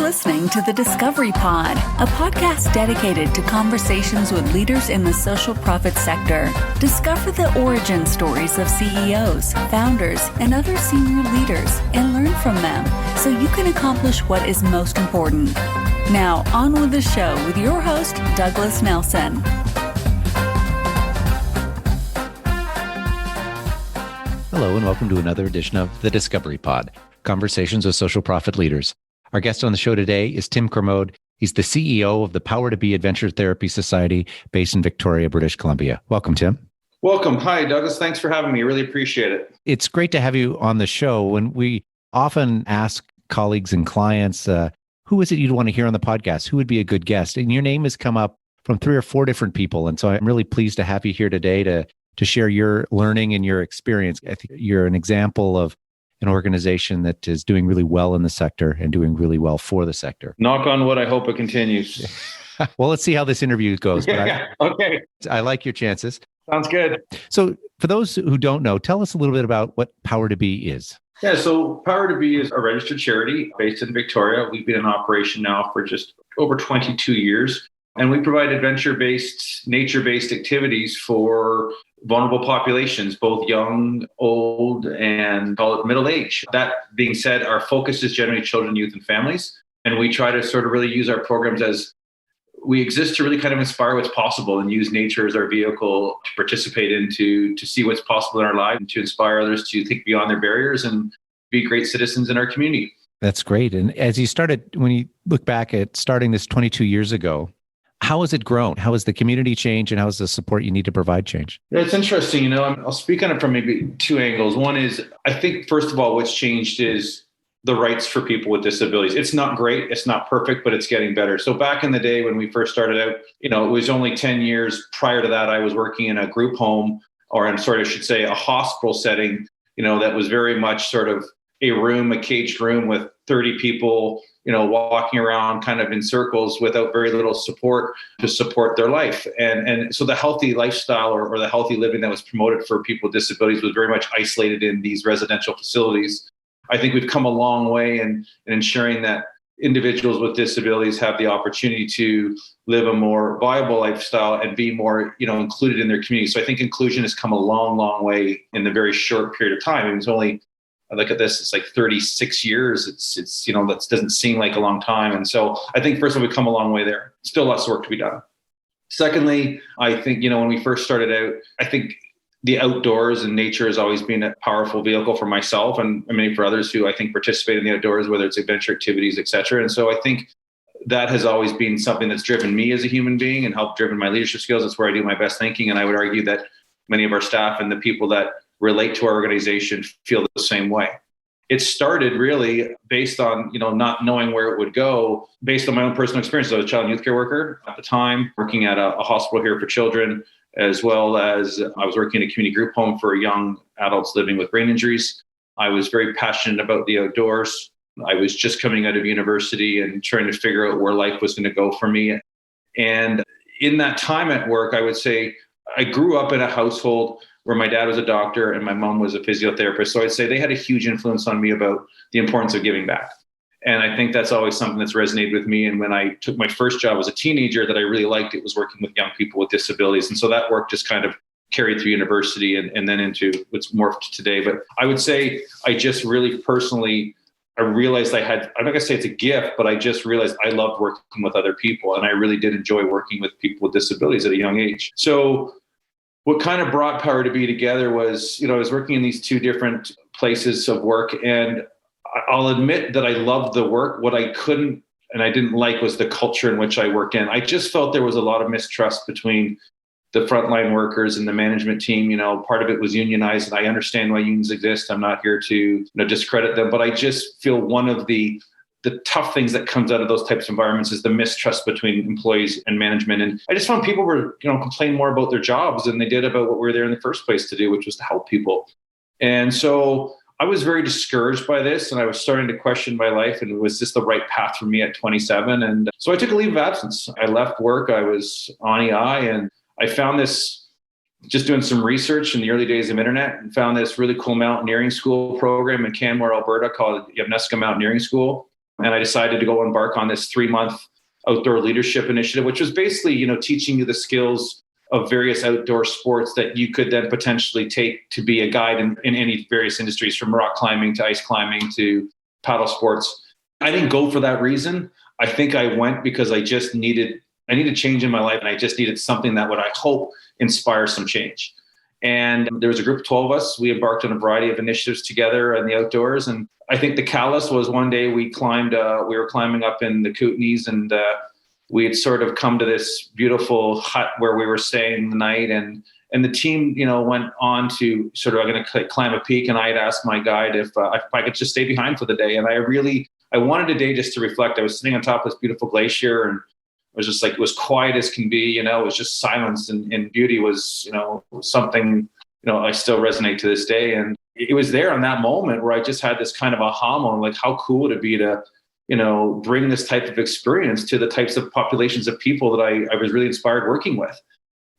listening to the Discovery Pod, a podcast dedicated to conversations with leaders in the social profit sector. Discover the origin stories of CEOs, founders, and other senior leaders and learn from them so you can accomplish what is most important. Now, on with the show with your host, Douglas Nelson. Hello, and welcome to another edition of the Discovery Pod, Conversations with Social Profit Leaders. Our guest on the show today is Tim Cormode. He's the CEO of the Power to Be Adventure Therapy Society based in Victoria, British Columbia. Welcome, Tim. Welcome. Hi, Douglas. Thanks for having me. Really appreciate it. It's great to have you on the show. When we often ask colleagues and clients, who is it you'd want to hear on the podcast? Who would be a good guest? And your name has come up from 3 or 4 different people. And so I'm really pleased to have you here today to share your learning and your experience. I think you're an example of an organization that is doing really well in the sector and doing really well for the sector. Knock on wood, I hope it continues. Well, let's see how this interview goes. Okay. I like your chances. Sounds good. So for those who don't know, tell us a little bit about what Power to Be is. Yeah, so Power to Be is a registered charity based in Victoria. We've been in operation now for just over 22 years. And we provide adventure-based, nature-based activities for vulnerable populations, both young, old, and call it middle age. That being said, our focus is generally children, youth, and families. And we try to sort of really use our programs as we exist to really kind of inspire what's possible and use nature as our vehicle to participate in, to see what's possible in our lives and to inspire others to think beyond their barriers and be great citizens in our community. That's great. And as you started, when you look back at starting this 22 years ago, how has it grown? How has the community changed, and how has the support you need to provide changed? Yeah, it's interesting. I'll speak on it from maybe 2 angles. One is, I think, first of all, what's changed is the rights for people with disabilities. It's not great. It's not perfect, but it's getting better. So back in the day when we first started out, it was only 10 years prior to that, I was working in a group home, or I should say a hospital setting, that was very much sort of a caged room with 30 people, walking around kind of in circles without very little support to support their life. And so the healthy lifestyle or the healthy living that was promoted for people with disabilities was very much isolated in these residential facilities. I think we've come a long way in ensuring that individuals with disabilities have the opportunity to live a more viable lifestyle and be more, included in their community. So I think inclusion has come a long, long way in a very short period of time. It's only, I look at this, it's like 36 years. It's that doesn't seem like a long time. And so I think first of all, we've come a long way there. Still lots of work to be done. Secondly, I think, when we first started out, I think the outdoors and nature has always been a powerful vehicle for myself and many for others who I think participate in the outdoors, whether it's adventure activities, et cetera. And so I think that has always been something that's driven me as a human being and helped driven my leadership skills. That's where I do my best thinking. And I would argue that many of our staff and the people that relate to our organization feel the same way. It started really based on, not knowing where it would go, based on my own personal experience. I was a child and youth care worker at the time, working at a hospital here for children, as well as I was working in a community group home for young adults living with brain injuries. I was very passionate about the outdoors. I was just coming out of university and trying to figure out where life was going to go for me. And in that time at work, I would say I grew up in a household where my dad was a doctor and my mom was a physiotherapist. So I'd say they had a huge influence on me about the importance of giving back. And I think that's always something that's resonated with me. And when I took my first job as a teenager that I really liked, it was working with young people with disabilities. And so that work just kind of carried through university and then into what's morphed today. But I would say I just really personally, I realized I'm not going to say it's a gift, but I just realized I loved working with other people. And I really did enjoy working with people with disabilities at a young age. So what kind of brought Power to Be together was, I was working in these 2 different places of work, and I'll admit that I loved the work. What I couldn't and I didn't like was the culture in which I worked in. I just felt there was a lot of mistrust between the frontline workers and the management team. Part of it was unionized, and I understand why unions exist. I'm not here to discredit them, but I just feel one of the tough things that comes out of those types of environments is the mistrust between employees and management. And I just found people were, complaining more about their jobs than they did about what we were there in the first place to do, which was to help people. And so I was very discouraged by this, and I was starting to question my life, and was this the right path for me at 27? And so I took a leave of absence. I left work. I was on EI, and I found this, just doing some research in the early days of internet, and found this really cool mountaineering school program in Canmore, Alberta called Yamnuska Mountaineering School. And I decided to go embark on this 3-month outdoor leadership initiative, which was basically, teaching you the skills of various outdoor sports that you could then potentially take to be a guide in any various industries, from rock climbing to ice climbing to paddle sports. I didn't go for that reason. I think I went because I needed change in my life, and I just needed something that would, I hope, inspire some change. And there was a group of 12 of us. We embarked on a variety of initiatives together in the outdoors. And I think the catalyst was one day we were climbing up in the Kootenays, and we had sort of come to this beautiful hut where we were staying the night. And the team, went on to sort of, I'm going to climb a peak. And I had asked my guide if I could just stay behind for the day. And I wanted a day just to reflect. I was sitting on top of this beautiful glacier, and it was just like, it was quiet as can be, it was just silence, and beauty was, something, I still resonate to this day. And it was there on that moment where I just had this kind of aha moment, like how cool would it be to, bring this type of experience to the types of populations of people that I was really inspired working with.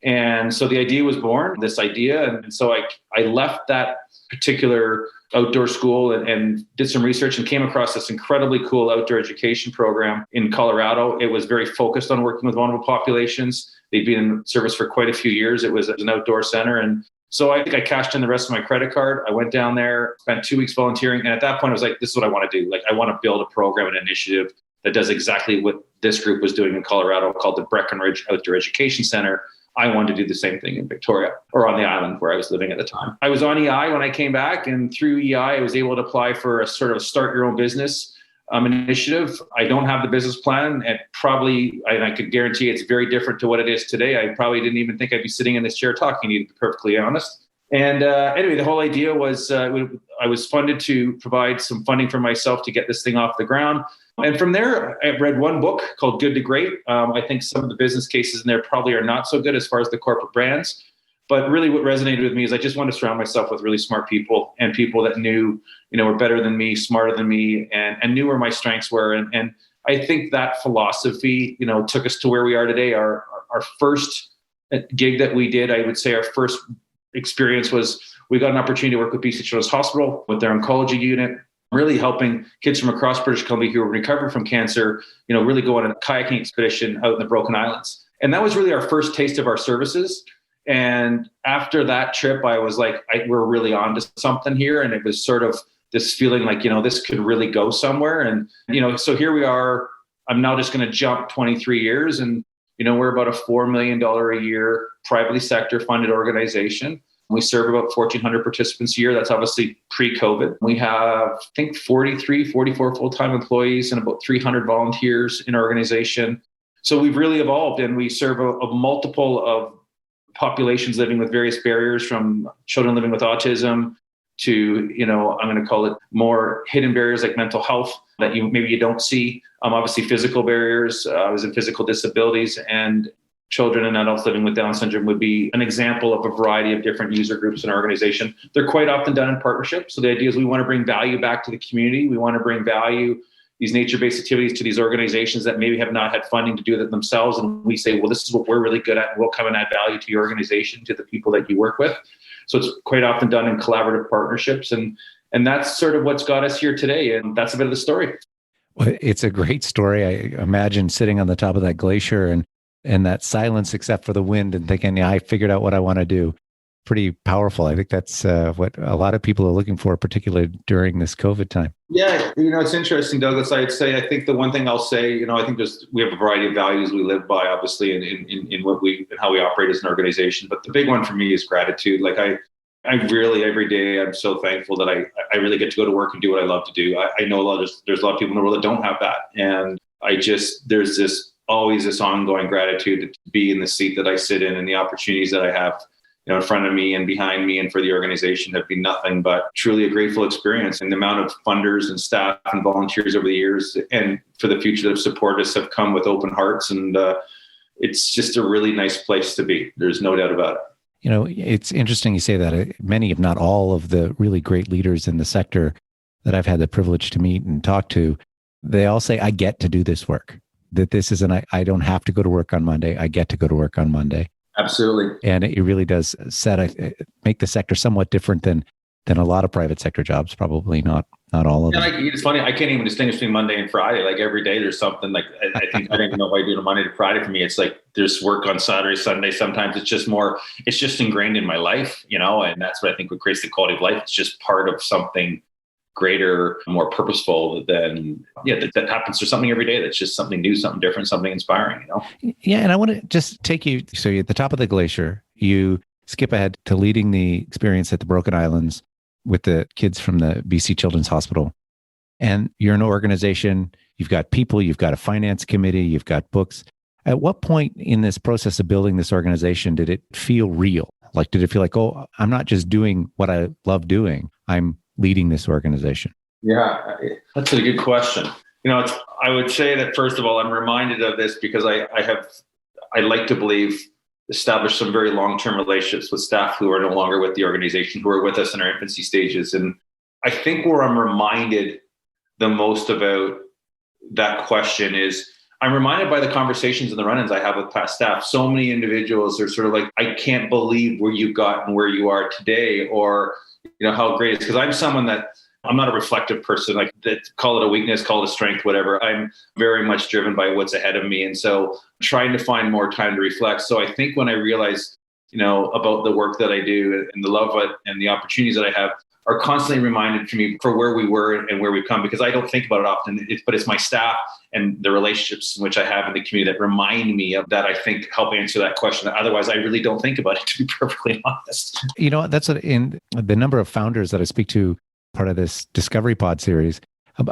And so the idea was born, this idea. And so I left that particular outdoor school and did some research and came across this incredibly cool outdoor education program in Colorado. It was very focused on working with vulnerable populations. They'd been in service for quite a few years. It was an outdoor center. And so I think I cashed in the rest of my credit card. I went down there, spent 2 weeks volunteering. And at that point, I was like, this is what I want to do. Like, I want to build a program, an initiative that does exactly what this group was doing in Colorado, called the Breckenridge Outdoor Education Center. I wanted to do the same thing in Victoria, or on the island where I was living at the time. I was on EI when I came back, and through EI, I was able to apply for a sort of start your own business initiative. I don't have the business plan, and I could guarantee it's very different to what it is today. I probably didn't even think I'd be sitting in this chair talking to you, to be perfectly honest. And anyway, the whole idea was I was funded to provide some funding for myself to get this thing off the ground. And from there, I read one book called Good to Great. I think some of the business cases in there probably are not so good as far as the corporate brands. But really what resonated with me is I just wanted to surround myself with really smart people, and people that knew, were better than me, smarter than me, and knew where my strengths were. And I think that philosophy, took us to where we are today. Our first gig that we did, I would say our first experience was we got an opportunity to work with BC Children's Hospital with their oncology unit, really helping kids from across British Columbia who were recovering from cancer, really go on a kayaking expedition out in the Broken Islands. And that was really our first taste of our services. And after that trip, I was like, we're really on to something here. And it was sort of this feeling like, this could really go somewhere. And, so here we are. I'm now just going to jump 23 years. And, we're about a $4 million a year privately sector funded organization. We serve about 1,400 participants a year. That's obviously pre-COVID. We have, I think, 44 full-time employees and about 300 volunteers in our organization. So we've really evolved, and we serve a multiple of populations living with various barriers, from children living with autism to, I'm going to call it more hidden barriers like mental health that maybe you don't see. Obviously physical barriers, as in physical disabilities, and children and adults living with Down syndrome would be an example of a variety of different user groups in our organization. They're quite often done in partnership. So the idea is we want to bring value back to the community. We want to bring value, these nature-based activities, to these organizations that maybe have not had funding to do that themselves. And we say, well, this is what we're really good at, and we'll come and add value to your organization, to the people that you work with. So it's quite often done in collaborative partnerships. And that's sort of what's got us here today. And that's a bit of the story. Well, it's a great story. I imagine sitting on the top of that glacier and that silence except for the wind, and thinking, yeah, I figured out what I want to do. Pretty powerful. I think that's what a lot of people are looking for, particularly during this COVID time. Yeah, it's interesting, Douglas. I'd say, I think the one thing I'll say, I think we have a variety of values we live by, obviously, in what and how we operate as an organization. But the big one for me is gratitude. Like I really, every day, I'm so thankful that I really get to go to work and do what I love to do. I know there's a lot of people in the world that don't have that. And there's always this ongoing gratitude to be in the seat that I sit in, and the opportunities that I have, in front of me and behind me and for the organization have been nothing but truly a grateful experience. And the amount of funders and staff and volunteers over the years and for the future that have supported us have come with open hearts. And it's just a really nice place to be. There's no doubt about it. It's interesting you say that. Many, if not all, of the really great leaders in the sector that I've had the privilege to meet and talk to, they all say, I get to do this work. That this isn't, I don't have to go to work on Monday. I get to go to work on Monday. Absolutely. And it really does make the sector somewhat different than a lot of private sector jobs, probably not not all of them. It's funny. I can't even distinguish between Monday and Friday. Like every day there's something like, I think, I don't even know if I do it Monday to Friday. For me, it's like there's work on Saturday, Sunday. Sometimes it's just ingrained in my life, and that's what I think what creates the quality of life. It's just part of something greater, more purposeful than, that happens to something every day. That's just something new, something different, something inspiring, Yeah. And I want to just take you, so you're at the top of the glacier, you skip ahead to leading the experience at the Broken Islands with the kids from the BC Children's Hospital. And you're an organization, you've got people, you've got a finance committee, you've got books. At what point in this process of building this organization did it feel real? Like, did it feel like, oh, I'm not just doing what I love doing, I'm leading this organization? Yeah, that's a good question. I would say that, first of all, I'm reminded of this because I like to believe, established some very long-term relationships with staff who are no longer with the organization, who are with us in our infancy stages. And I think where I'm reminded the most about that question is I'm reminded by the conversations and the run-ins I have with past staff. So many individuals are sort of like, I can't believe where you've gotten where you are today, or, how great it is. Because I'm someone that I'm not a reflective person, like that, call it a weakness, call it a strength, whatever. I'm very much driven by what's ahead of me. And so trying to find more time to reflect. So I think when I realized, about the work that I do and the love of it and the opportunities that I have are constantly reminded to me for where we were and where we've come, because I don't think about it often, but it's my staff and the relationships in which I have in the community that remind me of that, I think help answer that question. Otherwise, I really don't think about it, to be perfectly honest. That's in the number of founders that I speak to, part of this Discovery Pod series.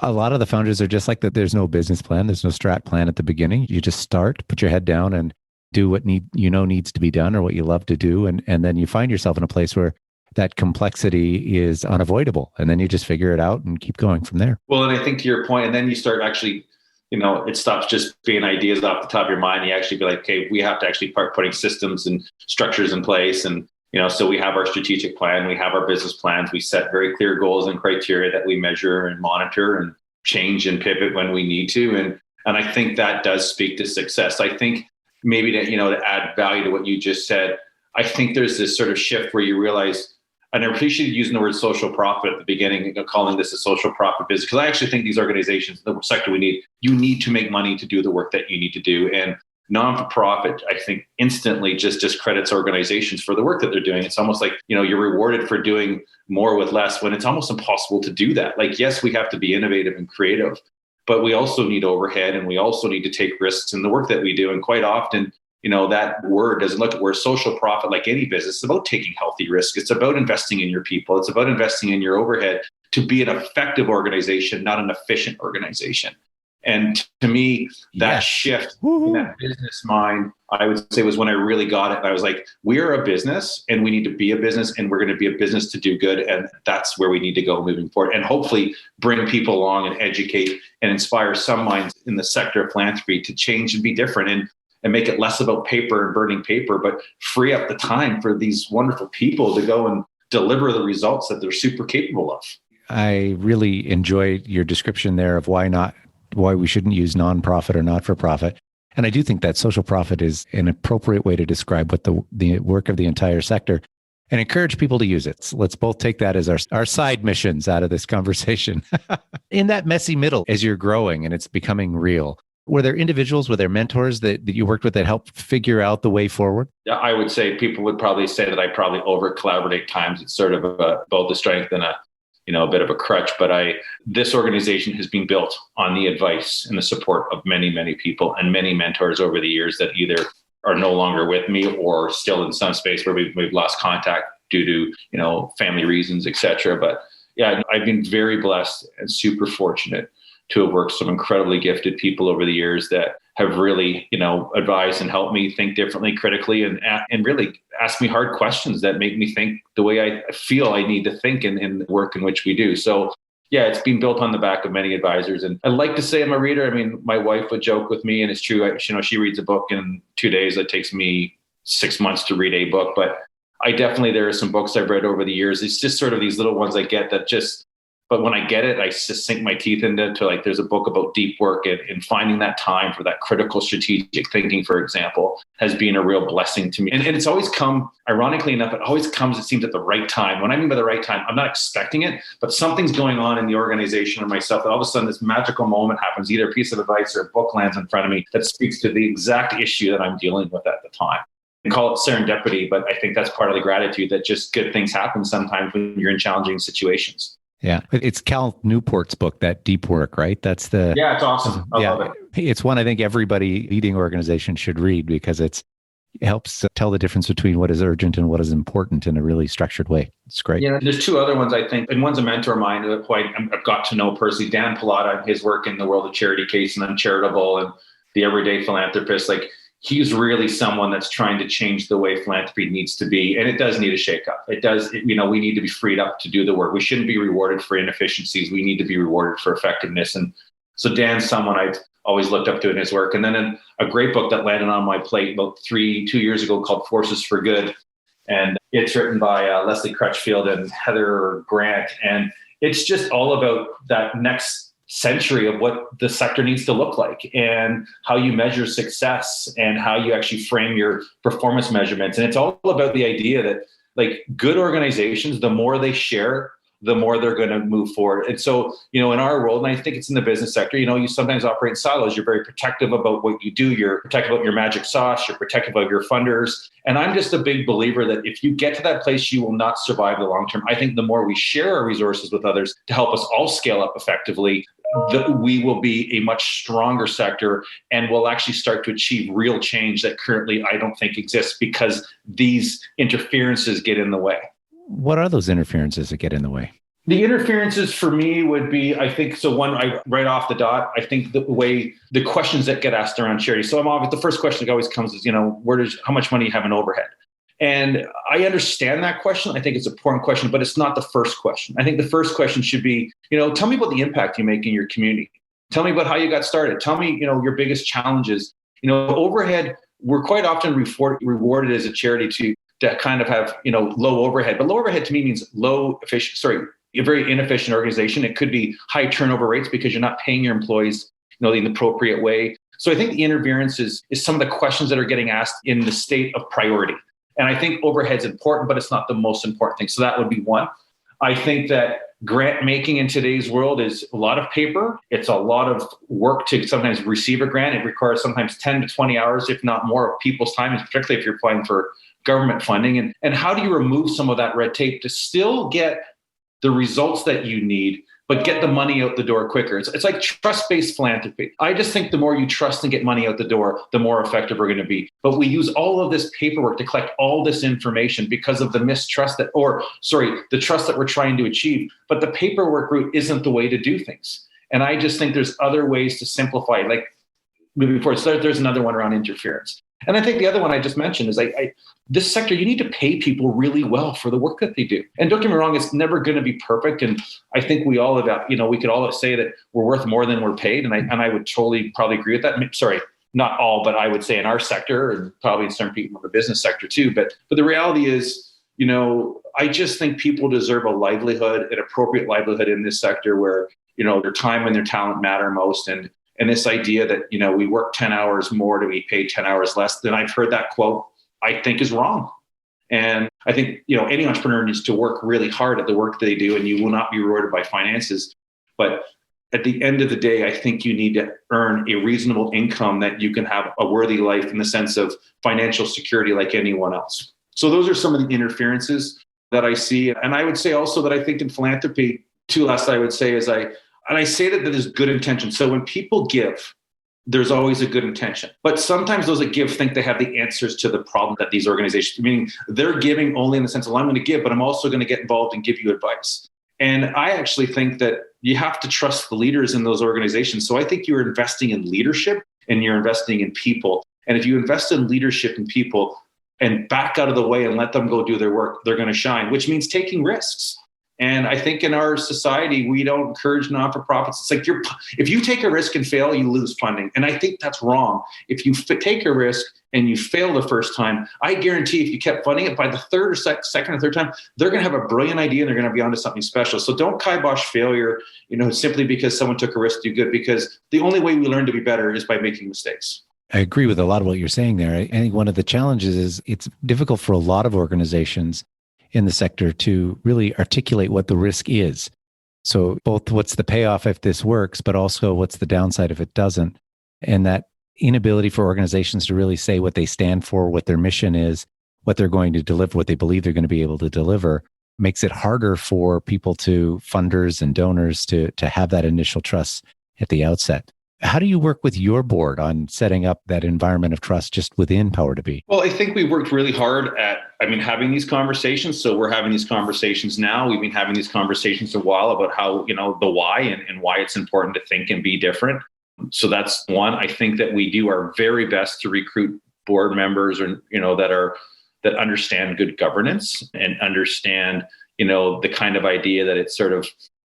A lot of the founders are just like that. There's no business plan. There's no strat plan at the beginning. You just start, put your head down and do what needs to be done or what you love to do. And then you find yourself in a place where that complexity is unavoidable. And then you just figure it out and keep going from there. Well, and I think to your point, and then you start actually, it stops just being ideas off the top of your mind. You actually be like, okay, we have to actually start putting systems and structures in place. And, so we have our strategic plan, we have our business plans, we set very clear goals and criteria that we measure and monitor and change and pivot when we need to. And I think that does speak to success. I think maybe to add value to what you just said, I think there's this sort of shift where you realize, and I appreciate using the word social profit at the beginning, calling this a social profit business, because I actually think these organizations, the sector you need to make money to do the work that you need to do. And non-for-profit, I think, instantly just discredits organizations for the work that they're doing. It's almost like, you're rewarded for doing more with less, when it's almost impossible to do that. Like, yes, we have to be innovative and creative, but we also need overhead and we also need to take risks in the work that we do. And quite often, that word doesn't look at where social profit, like any business, it's about taking healthy risk. It's about investing in your people. It's about investing in your overhead to be an effective organization, not an efficient organization. And to me, that shift in that business mind, I would say, was when I really got it. And I was like, we're a business and we need to be a business, and we're going to be a business to do good. And that's where we need to go moving forward, and hopefully bring people along and educate and inspire some minds in the sector of philanthropy to change and be different, and make it less about paper and burning paper, but free up the time for these wonderful people to go and deliver the results that they're super capable of. I really enjoyed your description there of why we shouldn't use nonprofit or not-for-profit. And I do think that social profit is an appropriate way to describe what the work of the entire sector, and encourage people to use it. So let's both take that as our side missions out of this conversation. In that messy middle, as you're growing and it's becoming real, were there individuals, were there mentors that you worked with that helped figure out the way forward? Yeah, I would say people would probably say that I probably over-collaborate times. It's sort of both a strength and a bit of a crutch, but this organization has been built on the advice and the support of many, many people and many mentors over the years that either are no longer with me or still in some space where we've lost contact due to, family reasons, et cetera. But yeah, I've been very blessed and super fortunate to have worked with some incredibly gifted people over the years that have really, advised and helped me think differently, critically, and really ask me hard questions that make me think the way I feel I need to think in the work in which we do. So yeah, it's been built on the back of many advisors. And I like to say I'm a reader. I mean, my wife would joke with me, and it's true. She reads a book in 2 days. It takes me 6 months to read a book, but there are some books I've read over the years. It's just sort of these little ones I get that just But when I get it, I just sink my teeth into like, there's a book about deep work and finding that time for that critical strategic thinking, for example, has been a real blessing to me. And it's always come, ironically enough, it always comes, it seems, at the right time. When I mean by the right time, I'm not expecting it, but something's going on in the organization or myself that all of a sudden this magical moment happens, either a piece of advice or a book lands in front of me that speaks to the exact issue that I'm dealing with at the time. We call it serendipity, but I think that's part of the gratitude that just good things happen sometimes when you're in challenging situations. Yeah. It's Cal Newport's book, that deep work, right? That's the... Yeah, it's awesome. I love it. It's one I think everybody leading organization should read because it helps tell the difference between what is urgent and what is important in a really structured way. It's great. Yeah, there's two other ones, I think. And one's a mentor of mine who I've got to know personally, Dan Pallotta, his work in the world of charity, case and uncharitable, and the everyday philanthropist. Like, he's really someone that's trying to change the way philanthropy needs to be. And it does need a shakeup. It does, we need to be freed up to do the work. We shouldn't be rewarded for inefficiencies. We need to be rewarded for effectiveness. And so Dan's someone I've always looked up to in his work. And then a great book that landed on my plate about 2 years ago called Forces for Good. And it's written by Leslie Crutchfield and Heather Grant. And it's just all about that next century of what the sector needs to look like and how you measure success and how you actually frame your performance measurements. And it's all about the idea that, like, good organizations, the more they share, the more they're going to move forward. And so, in our world, and I think it's in the business sector, you sometimes operate in silos. You're very protective about what you do. You're protective about your magic sauce. You're protective of your funders. And I'm just a big believer that if you get to that place, you will not survive the long term. I think the more we share our resources with others to help us all scale up effectively, we will be a much stronger sector and will actually start to achieve real change that currently I don't think exists because these interferences get in the way. What are those interferences that get in the way? The interferences for me would be, I think, so one, right off the dot, I think the questions that get asked around charity. So the first question that always comes is, how much money you have in overhead? And I understand that question. I think it's an important question, but it's not the first question. I think the first question should be, tell me about the impact you make in your community. Tell me about how you got started. Tell me, your biggest challenges. Overhead, we're quite often rewarded as a charity to kind of have, low overhead. But low overhead to me means a very inefficient organization. It could be high turnover rates because you're not paying your employees, in the appropriate way. So I think the interference is some of the questions that are getting asked in the state of priority. And I think overhead's important, but it's not the most important thing. So that would be one. I think that grant making in today's world is a lot of paper. It's a lot of work to sometimes receive a grant. It requires sometimes 10 to 20 hours, if not more, of people's time, particularly if you're applying for government funding. And how do you remove some of that red tape to still get the results that you need, but get the money out the door quicker? It's like trust-based philanthropy. I just think the more you trust and get money out the door, the more effective we're going to be. But we use all of this paperwork to collect all this information because of the mistrust the trust that we're trying to achieve. But the paperwork route isn't the way to do things. And I just think there's other ways to simplify, like moving forward. So there's another one around interference. And I think the other one I just mentioned is this sector, you need to pay people really well for the work that they do. And don't get me wrong, it's never going to be perfect. And I think we all have, we could all say that we're worth more than we're paid. And I would totally probably agree with that. Sorry, not all, but I would say in our sector and probably in some people in the business sector too. But the reality is, I just think people deserve a livelihood, an appropriate livelihood in this sector where, their time and their talent matter most. And this idea that, we work 10 hours more to be paid 10 hours less than I've heard that quote, I think is wrong. And I think, any entrepreneur needs to work really hard at the work that they do, and you will not be rewarded by finances. But at the end of the day, I think you need to earn a reasonable income that you can have a worthy life in the sense of financial security like anyone else. So those are some of the interferences that I see. And I would say also that I think in philanthropy, two last I would say is I say that there's good intention. So when people give, there's always a good intention. But sometimes those that give think they have the answers to the problem that these organizations, meaning they're giving only in the sense of, well, I'm going to give, but I'm also going to get involved and give you advice. And I actually think that you have to trust the leaders in those organizations. So I think you're investing in leadership and you're investing in people. And if you invest in leadership and people and back out of the way and let them go do their work, they're going to shine, which means taking risks. And I think in our society, we don't encourage non-for-profits. It's like if you take a risk and fail, you lose funding. And I think that's wrong. If you take a risk and you fail the first time, I guarantee if you kept funding it, by the third or second or third time, they're going to have a brilliant idea and they're going to be onto something special. So don't kibosh failure, simply because someone took a risk to do good, because the only way we learn to be better is by making mistakes. I agree with a lot of what you're saying there. I think one of the challenges is it's difficult for a lot of organizations in the sector to really articulate what the risk is. So both what's the payoff if this works, but also what's the downside if it doesn't. And that inability for organizations to really say what they stand for, what their mission is, what they're going to deliver, what they believe they're going to be able to deliver, makes it harder for funders and donors to have that initial trust at the outset. How do you work with your board on setting up that environment of trust just within Power to Be? Well, I think we worked really hard at, having these conversations. So we're having these conversations now. We've been having these conversations a while about how, the why and why it's important to think and be different. So that's one. I think that we do our very best to recruit board members that understand good governance and understand, the kind of idea that it's sort of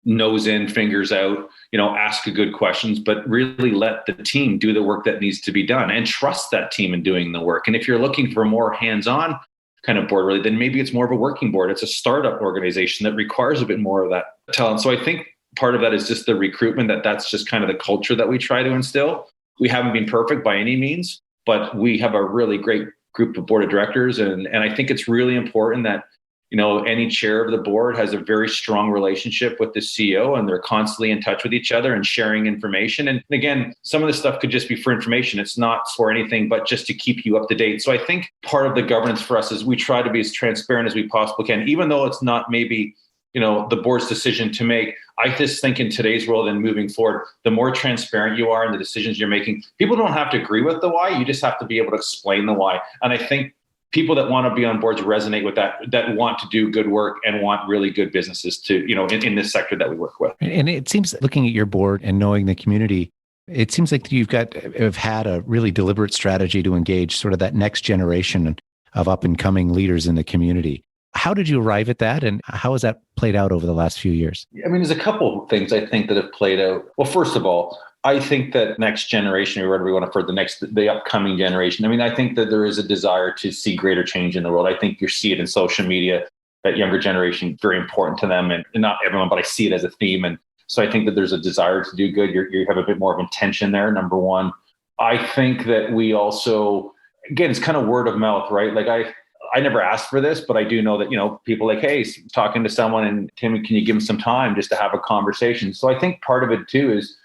nose in, fingers out, ask good questions, but really let the team do the work that needs to be done and trust that team in doing the work. And if you're looking for a more hands-on kind of board, really, then maybe it's more of a working board. It's a startup organization that requires a bit more of that talent. So I think part of that is just the recruitment, that's just kind of the culture that we try to instill. We haven't been perfect by any means, but we have a really great group of board of directors. And I think it's really important that any chair of the board has a very strong relationship with the CEO, and they're constantly in touch with each other and sharing information. And again, some of this stuff could just be for information. It's not for anything, but just to keep you up to date. So I think part of the governance for us is we try to be as transparent as we possibly can, even though it's not maybe, the board's decision to make. I just think in today's world and moving forward, the more transparent you are in the decisions you're making, people don't have to agree with the why. You just have to be able to explain the why. And I think people that want to be on boards resonate with that want to do good work and want really good businesses to, in this sector that we work with. And it seems, looking at your board and knowing the community, it seems like have had a really deliberate strategy to engage sort of that next generation of up and coming leaders in the community. How did you arrive at that? And how has that played out over the last few years? There's a couple of things I think that have played out. Well, first of all, I think that next generation, or whatever we want to refer to the upcoming generation. I think that there is a desire to see greater change in the world. I think you see it in social media, that younger generation, very important to them, and not everyone, but I see it as a theme. And so I think that there's a desire to do good. You have a bit more of intention there, number one. I think that we also, again, it's kind of word of mouth, right? Like I never asked for this, but I do know that, people like, hey, talking to someone and Tim, can you give them some time just to have a conversation? So I think part of it too is,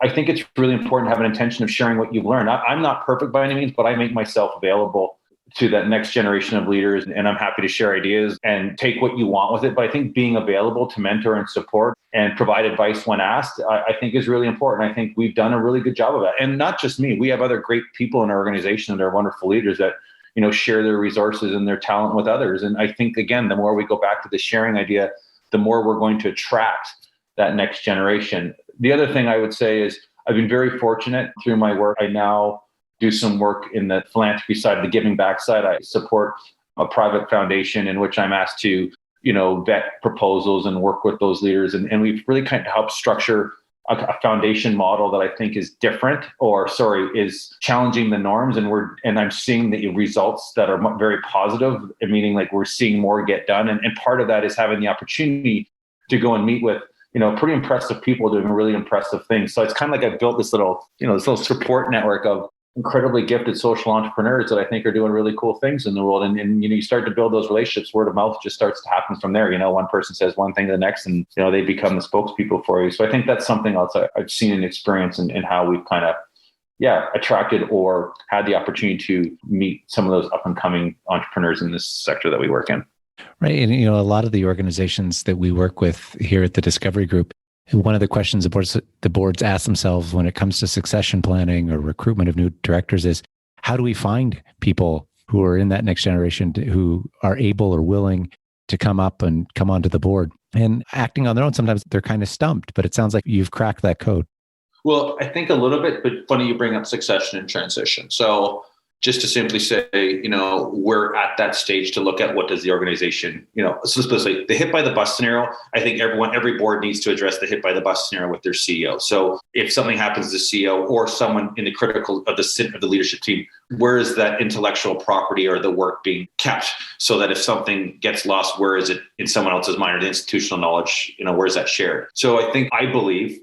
I think it's really important to have an intention of sharing what you've learned. I'm not perfect by any means, but I make myself available to that next generation of leaders, and I'm happy to share ideas and take what you want with it. But I think being available to mentor and support and provide advice when asked, I think is really important. I think we've done a really good job of that. And not just me, we have other great people in our organization that are wonderful leaders that, share their resources and their talent with others. And I think, again, the more we go back to the sharing idea, the more we're going to attract that next generation. The other thing I would say is I've been very fortunate through my work. I now do some work in the philanthropy side, the giving back side. I support a private foundation in which I'm asked to, vet proposals and work with those leaders. And we've really kind of helped structure a foundation model that I think is different, is challenging the norms. And I'm seeing the results that are very positive, meaning like we're seeing more get done. And part of that is having the opportunity to go and meet with pretty impressive people doing really impressive things. So it's kind of like I've built this little support network of incredibly gifted social entrepreneurs that I think are doing really cool things in the world. And you start to build those relationships. Word of mouth just starts to happen from there. One person says one thing to the next, and they become the spokespeople for you. So I think that's something else I've seen and experienced in how we've kind of attracted or had the opportunity to meet some of those up and coming entrepreneurs in this sector that we work in. Right. And, a lot of the organizations that we work with here at the Discovery Group, one of the questions the boards ask themselves when it comes to succession planning or recruitment of new directors is, how do we find people who are in that next generation who are able or willing to come up and come onto the board? And acting on their own, sometimes they're kind of stumped, but it sounds like you've cracked that code. Well, I think a little bit, but funny you bring up succession and transition. So just to simply say, we're at that stage to look at what does the organization, so specifically the hit by the bus scenario. I think every board needs to address the hit by the bus scenario with their CEO. So if something happens to the CEO or someone in the critical of the leadership team, where is that intellectual property or the work being kept, so that if something gets lost, where is it in someone else's mind, or the institutional knowledge, where is that shared? So I believe,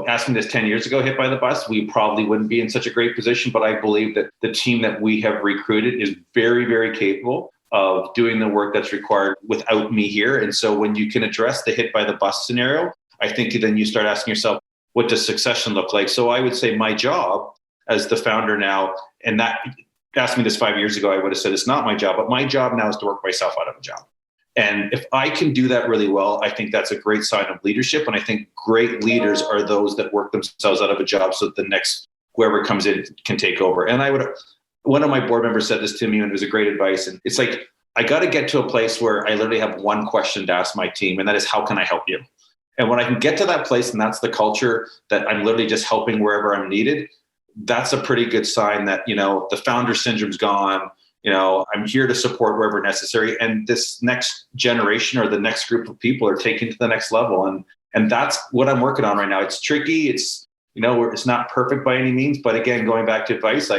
asking this 10 years ago, hit by the bus, we probably wouldn't be in such a great position. But I believe that the team that we have recruited is very, very capable of doing the work that's required without me here. And so when you can address the hit by the bus scenario, I think then you start asking yourself, what does succession look like? So I would say my job as the founder now, and that asked me this 5 years ago, I would have said it's not my job, but my job now is to work myself out of a job. And if I can do that really well, I think that's a great sign of leadership. And I think great leaders are those that work themselves out of a job so that the next whoever comes in can take over. And one of my board members said this to me, and it was a great advice. And it's like, I got to get to a place where I literally have one question to ask my team, and that is, how can I help you? And when I can get to that place, and that's the culture that I'm literally just helping wherever I'm needed, that's a pretty good sign that, the founder syndrome's gone. I'm here to support wherever necessary. And this next generation or the next group of people are taken to the next level. And that's what I'm working on right now. It's tricky. It's, it's not perfect by any means. But again, going back to advice,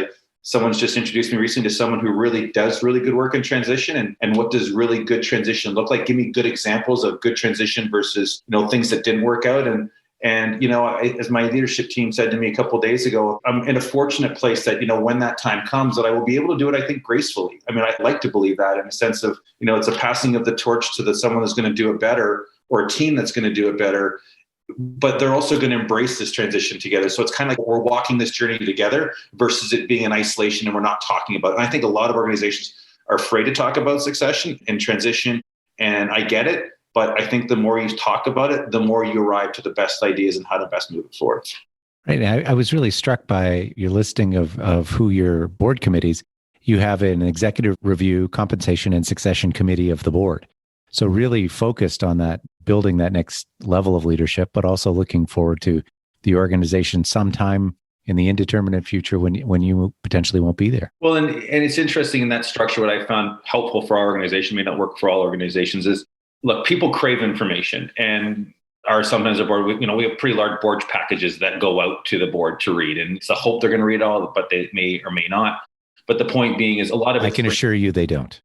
someone's just introduced me recently to someone who really does really good work in transition. And what does really good transition look like? Give me good examples of good transition versus, things that didn't work out. And as my leadership team said to me a couple of days ago, I'm in a fortunate place that, when that time comes, that I will be able to do it, I think, gracefully. I mean, I'd like to believe that in a sense of, it's a passing of the torch to someone that's going to do it better, or a team that's going to do it better. But they're also going to embrace this transition together. So it's kind of like we're walking this journey together versus it being in isolation and we're not talking about it. And I think a lot of organizations are afraid to talk about succession and transition. And I get it. But I think the more you talk about it, the more you arrive to the best ideas and how to best move it forward. Right. I was really struck by your listing of who your board committees. You have an executive review, compensation, and succession committee of the board. So really focused on that, building that next level of leadership, but also looking forward to the organization sometime in the indeterminate future when you potentially won't be there. Well, and it's interesting in that structure, what I found helpful for our organization, may not work for all organizations, is look, people crave information and are sometimes a board. We have pretty large board packages that go out to the board to read, and it's a hope they're going to read all, but they may or may not. But the point being is a lot of it. I can assure you they don't.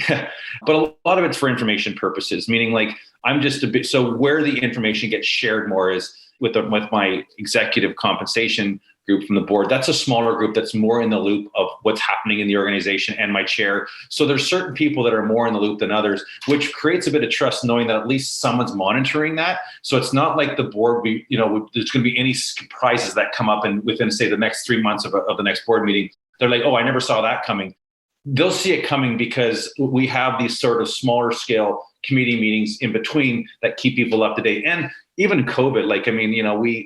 Yeah, but a lot of it's for information purposes, meaning like I'm just a bit. So where the information gets shared more is with my executive compensation group from the board. That's a smaller group that's more in the loop of what's happening in the organization, and my chair. So there's certain people that are more in the loop than others, which creates a bit of trust knowing that at least someone's monitoring that. So it's not like the board, there's going to be any surprises that come up within, say, the next 3 months of the next board meeting. They're like, oh, I never saw that coming. They'll see it coming because we have these sort of smaller scale committee meetings in between that keep people up to date. And even COVID,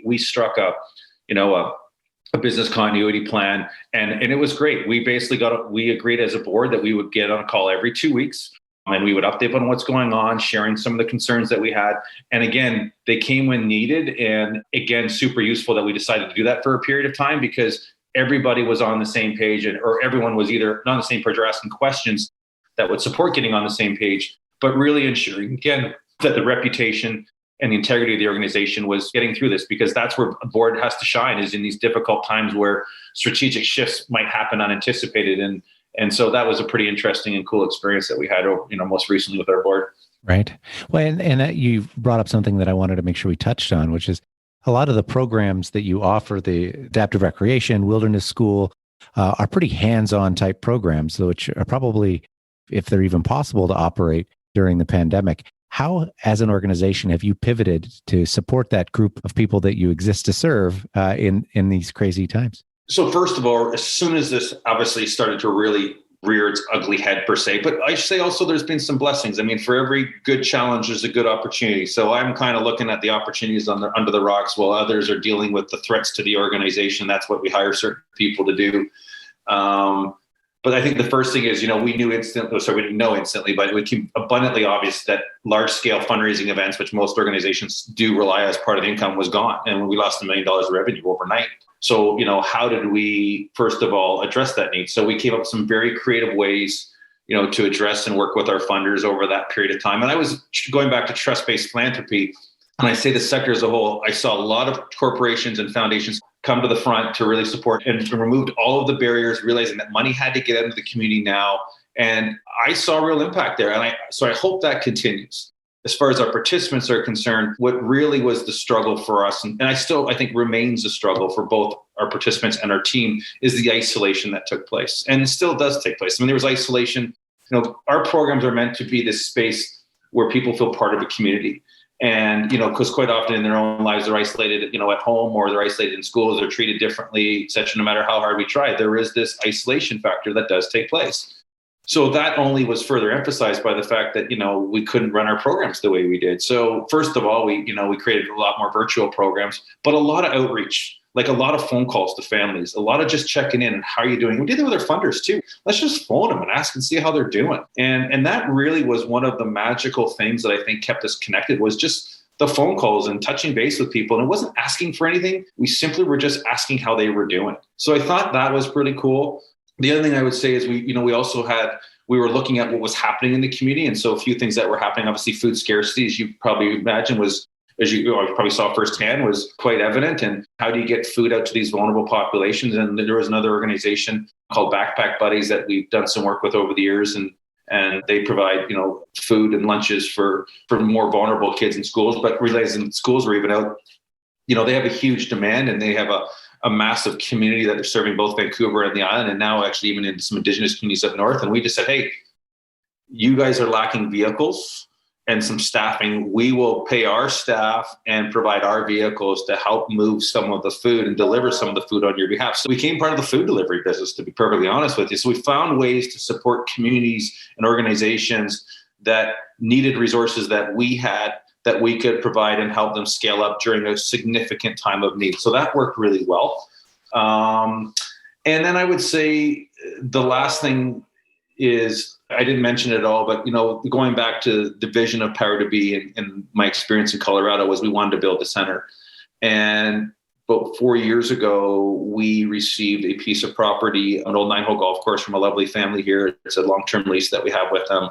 we struck a business continuity plan, and it was great. We basically we agreed as a board that we would get on a call every 2 weeks, and we would update on what's going on, sharing some of the concerns that we had. And again, they came when needed. And again, super useful that we decided to do that for a period of time because everybody was on the same page, or everyone was either not on the same page or asking questions that would support getting on the same page, but really ensuring, again, that the reputation and the integrity of the organization was getting through this, because that's where a board has to shine, is in these difficult times where strategic shifts might happen unanticipated. And so that was a pretty interesting and cool experience that we had, most recently with our board. Right. Well, and you brought up something that I wanted to make sure we touched on, which is a lot of the programs that you offer, the adaptive recreation, wilderness school, are pretty hands-on type programs, which are probably, if they're even possible to operate during the pandemic. How, as an organization, have you pivoted to support that group of people that you exist to serve in these crazy times? So first of all, as soon as this obviously started to really rear its ugly head per se, but I should say also there's been some blessings. I mean, for every good challenge, there's a good opportunity. So I'm kind of looking at the opportunities under the rocks while others are dealing with the threats to the organization. That's what we hire certain people to do. But I think the first thing is, we knew instantly, we didn't know instantly, but it became abundantly obvious that large scale fundraising events, which most organizations do rely as part of the income, was gone. And we lost $1 million of revenue overnight. So, how did we, first of all, address that need? So we came up with some very creative ways, to address and work with our funders over that period of time. And I was going back to trust-based philanthropy. And I say the sector as a whole, I saw a lot of corporations and foundations come to the front to really support and removed all of the barriers, realizing that money had to get into the community now. And I saw real impact there. And so I hope that continues. As far as our participants are concerned, what really was the struggle for us, and I think remains a struggle for both our participants and our team, is the isolation that took place. And it still does take place. I mean, there was isolation. Our programs are meant to be this space where people feel part of a community. And, because quite often in their own lives, they're isolated, at home, or they're isolated in schools, they're treated differently, et cetera. No matter how hard we try, there is this isolation factor that does take place. So that only was further emphasized by the fact that, we couldn't run our programs the way we did. So first of all, we created a lot more virtual programs, but a lot of outreach, like a lot of phone calls to families, a lot of just checking in and how are you doing? We did that with our funders too. Let's just phone them and ask and see how they're doing. And that really was one of the magical things that I think kept us connected, was just the phone calls and touching base with people. And it wasn't asking for anything. We simply were just asking how they were doing. So I thought that was pretty cool. The other thing I would say is we were looking at what was happening in the community. And so a few things that were happening, obviously food scarcity, as you probably imagine, was, as you probably saw firsthand, was quite evident. And how do you get food out to these vulnerable populations? And there was another organization called Backpack Buddies that we've done some work with over the years. And they provide, food and lunches for more vulnerable kids in schools. But realizing schools were even out, they have a huge demand, and they have a massive community that they're serving, both Vancouver and the island, and now actually even in some Indigenous communities up north. And we just said, hey, you guys are lacking vehicles and some staffing. We will pay our staff and provide our vehicles to help move some of the food and deliver some of the food on your behalf. So we became part of the food delivery business, to be perfectly honest with you. So we found ways to support communities and organizations that needed resources that we had, that we could provide and help them scale up during a significant time of need. So that worked really well. And then I would say the last thing is, I didn't mention it at all, but, going back to the vision of Power to Be and my experience in Colorado, was we wanted to build a center. And about 4 years ago, we received a piece of property, an old 9-hole golf course, from a lovely family here. It's a long-term lease that we have with them.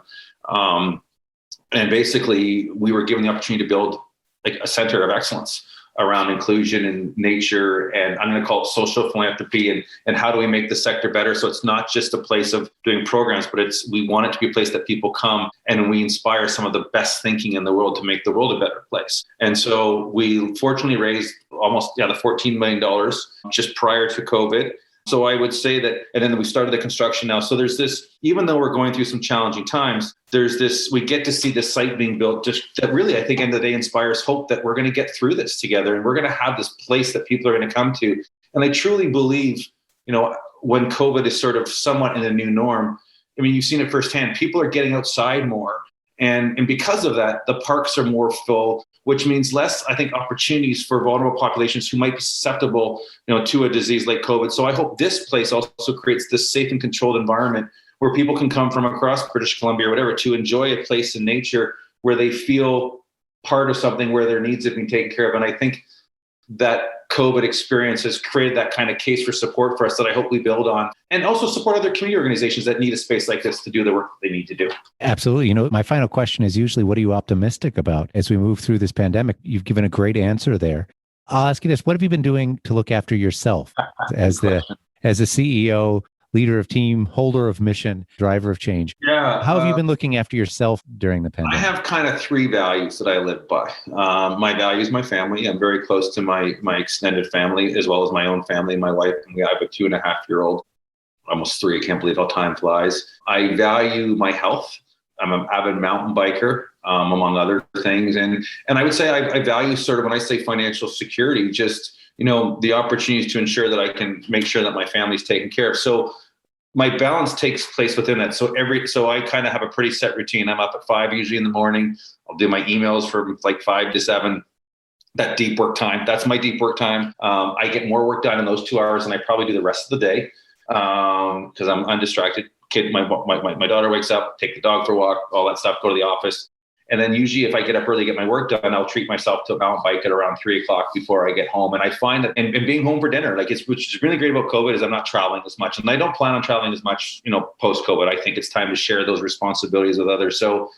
And basically, we were given the opportunity to build like a center of excellence around inclusion and nature, and I'm going to call it social philanthropy, and how do we make the sector better? So it's not just a place of doing programs, but we want it to be a place that people come and we inspire some of the best thinking in the world to make the world a better place. And so we fortunately raised almost the $14 million just prior to COVID. So I would say that, and then we started the construction now. So there's this, even though we're going through some challenging times, there's this, we get to see the site being built, just that really, I think, end of the day inspires hope that we're going to get through this together, and we're going to have this place that people are going to come to. And I truly believe, when COVID is sort of somewhat in a new norm, I mean, you've seen it firsthand, people are getting outside more. And because of that, the parks are more full, which means less, I think, opportunities for vulnerable populations who might be susceptible, to a disease like COVID. So I hope this place also creates this safe and controlled environment where people can come from across British Columbia or whatever to enjoy a place in nature where they feel part of something, where their needs have been taken care of. And I think that COVID experience has created that kind of case for support for us that I hope we build on, and also support other community organizations that need a space like this to do the work they need to do. Absolutely. My final question is usually, what are you optimistic about as we move through this pandemic? You've given a great answer there. I'll ask you this. What have you been doing to look after yourself as a CEO, leader of team, holder of mission, driver of change? Yeah. How have you been looking after yourself during the pandemic? I have kind of 3 values that I live by. My value is my family. I'm very close to my extended family, as well as my own family, my wife. And I have a 2.5-year-old, almost 3. I can't believe how time flies. I value my health. I'm an avid mountain biker, among other things. And I would say I value sort of, when I say financial security, just, the opportunities to ensure that I can make sure that my family's taken care of. So my balance takes place within that. So I kind of have a pretty set routine. I'm up at 5 usually in the morning. I'll do my emails from like 5 to 7. That deep work time, that's my deep work time. I get more work done in those 2 hours than I probably do the rest of the day. because I'm undistracted. My daughter wakes up, take the dog for a walk, all that stuff, go to the office. And then usually if I get up early, get my work done, I'll treat myself to a mountain bike at around 3:00 before I get home. And I find that, and being home for dinner, which is really great about COVID, is I'm not traveling as much. And I don't plan on traveling as much, post-COVID. I think it's time to share those responsibilities with others. So,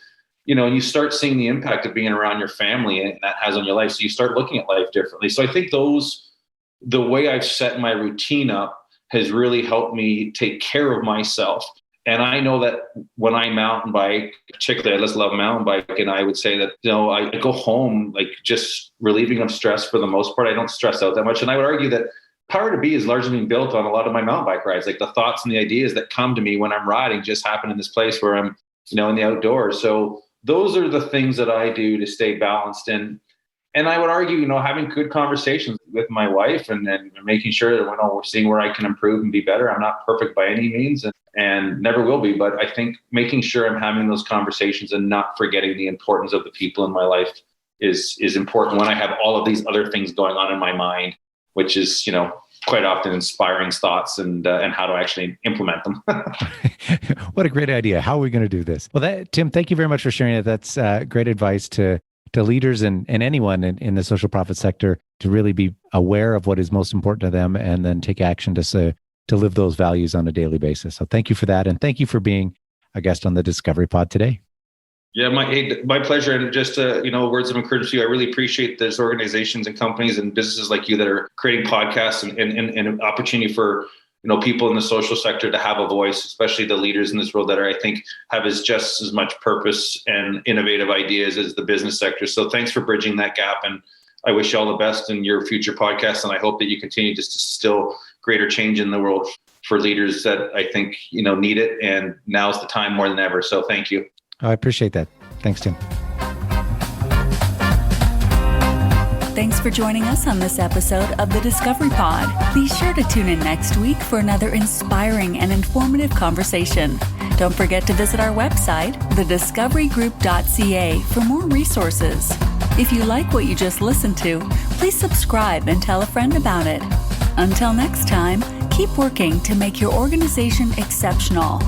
and you start seeing the impact of being around your family and that has on your life. So you start looking at life differently. So I think the way I've set my routine up has really helped me take care of myself. And I know that when I mountain bike, particularly I just love mountain bike. And I would say that, I go home, just relieving of stress for the most part. I don't stress out that much. And I would argue that Power to Be is largely being built on a lot of my mountain bike rides. Like the thoughts and the ideas that come to me when I'm riding just happen in this place where I'm, in the outdoors. So those are the things that I do to stay balanced. And I would argue, having good conversations with my wife and making sure that we're seeing where I can improve and be better. I'm not perfect by any means and never will be. But I think making sure I'm having those conversations and not forgetting the importance of the people in my life is important when I have all of these other things going on in my mind, which is, quite often inspiring thoughts and how to actually implement them. What a great idea. How are we going to do this? Well, Tim, thank you very much for sharing it. That's great advice to leaders and anyone in the social profit sector to really be aware of what is most important to them and then take action to live those values on a daily basis. So thank you for that. And thank you for being a guest on the Discovery Pod today. Yeah, my pleasure. And just, words of encouragement to you. I really appreciate those organizations and companies and businesses like you that are creating podcasts and an opportunity for, people in the social sector to have a voice, especially the leaders in this world that I think have just as much purpose and innovative ideas as the business sector. So thanks for bridging that gap. And I wish you all the best in your future podcasts. And I hope that you continue just to instill greater change in the world for leaders that I think, need it. And now's the time more than ever. So thank you. I appreciate that. Thanks, Tim. Thanks for joining us on this episode of the Discovery Pod. Be sure to tune in next week for another inspiring and informative conversation. Don't forget to visit our website, thediscoverygroup.ca, for more resources. If you like what you just listened to, please subscribe and tell a friend about it. Until next time, keep working to make your organization exceptional.